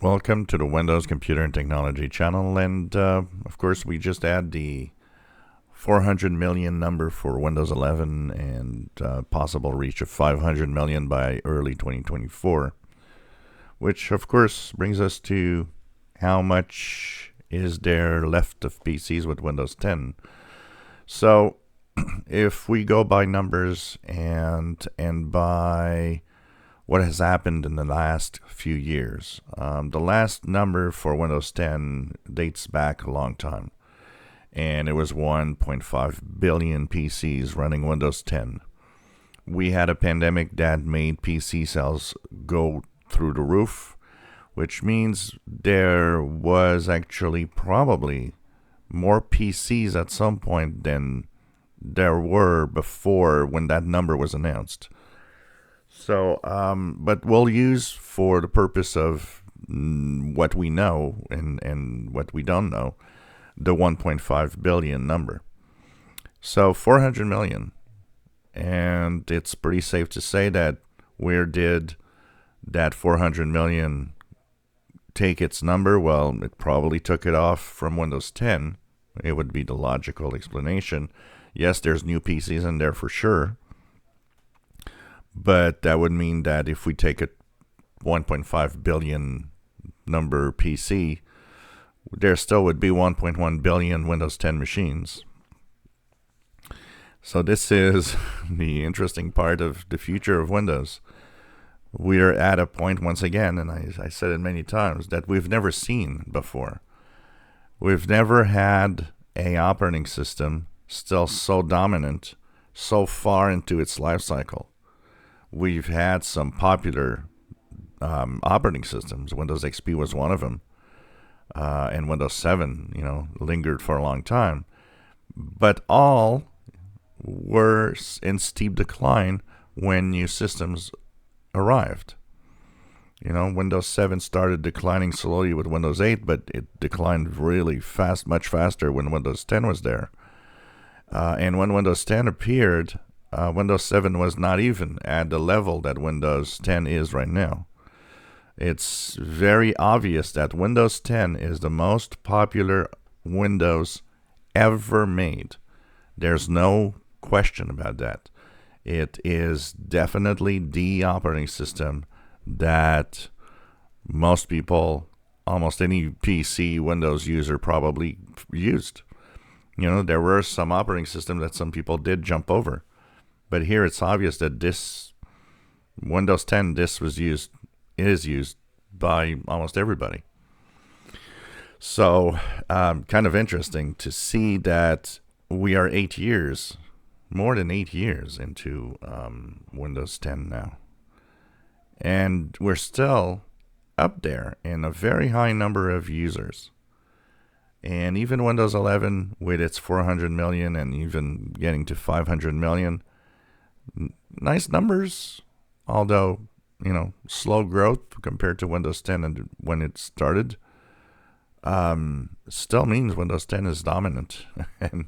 Welcome to the Windows Computer and Technology channel, and of course we just add the 400 million number for Windows 11 and possible reach of 500 million by early 2024, which of course brings us to how much is there left of PCs with Windows 10. So if we go by numbers and by what has happened in the last few years. The last number for Windows 10 dates back a long time, and it was 1.5 billion PCs running Windows 10. We had a pandemic that made PC sales go through the roof, which means there was actually probably more PCs at some point than there were before when that number was announced. So, but we'll use for the purpose of what we know and what we don't know, the 1.5 billion number. So 400 million. And it's pretty safe to say that where did that 400 million take its number? Well, it probably took it off from Windows 10. It would be the logical explanation. Yes, there's new PCs in there for sure. But that would mean that if we take a 1.5 billion number PC, there still would be 1.1 billion Windows 10 machines. So this is the interesting part of the future of Windows. We're at a point once again, and I said it many times, that we've never seen before. We've never had an operating system still so dominant, so far into its life cycle. We've had some popular operating systems. Windows XP was one of them, and Windows 7, lingered for a long time. But all were in steep decline when new systems arrived. Windows 7 started declining slowly with Windows 8, but it declined really fast, much faster when Windows 10 was there. And when Windows 10 appeared, Windows 7 was not even at the level that Windows 10 is right now. It's very obvious that Windows 10 is the most popular Windows ever made. There's no question about that. It is definitely the operating system that most people, almost any PC Windows user probably used. There were some operating systems that some people did jump over. But here it's obvious that this Windows 10, this is used by almost everybody. So kind of interesting to see that we are 8 years, more than 8 years into Windows 10 now. And we're still up there in a very high number of users. And even Windows 11 with its 400 million and even getting to 500 million, nice numbers, although, slow growth compared to Windows 10 and when it started, still means Windows 10 is dominant. and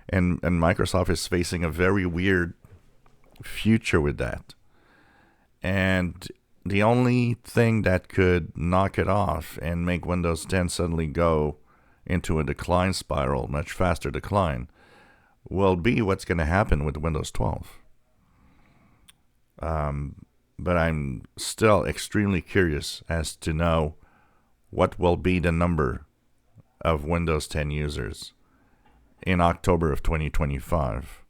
Microsoft is facing a very weird future with that. And the only thing that could knock it off and make Windows 10 suddenly go into a decline spiral, much faster decline, will be what's going to happen with Windows 12. But I'm still extremely curious as to know what will be the number of Windows 10 users in October of 2025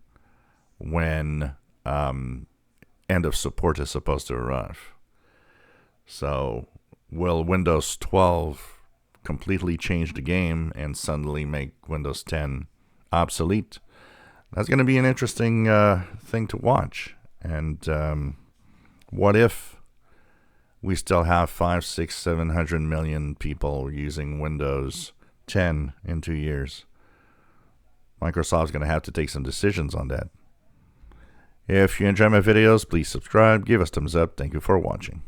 when end of support is supposed to arrive. So will Windows 12 completely change the game and suddenly make Windows 10 obsolete? That's going to be an interesting thing to watch. And what if we still have 5, 6, 700 million people using Windows 10 in 2 years? Microsoft's going to have to take some decisions on that. If you enjoy my videos, please subscribe, give us thumbs up. Thank you for watching.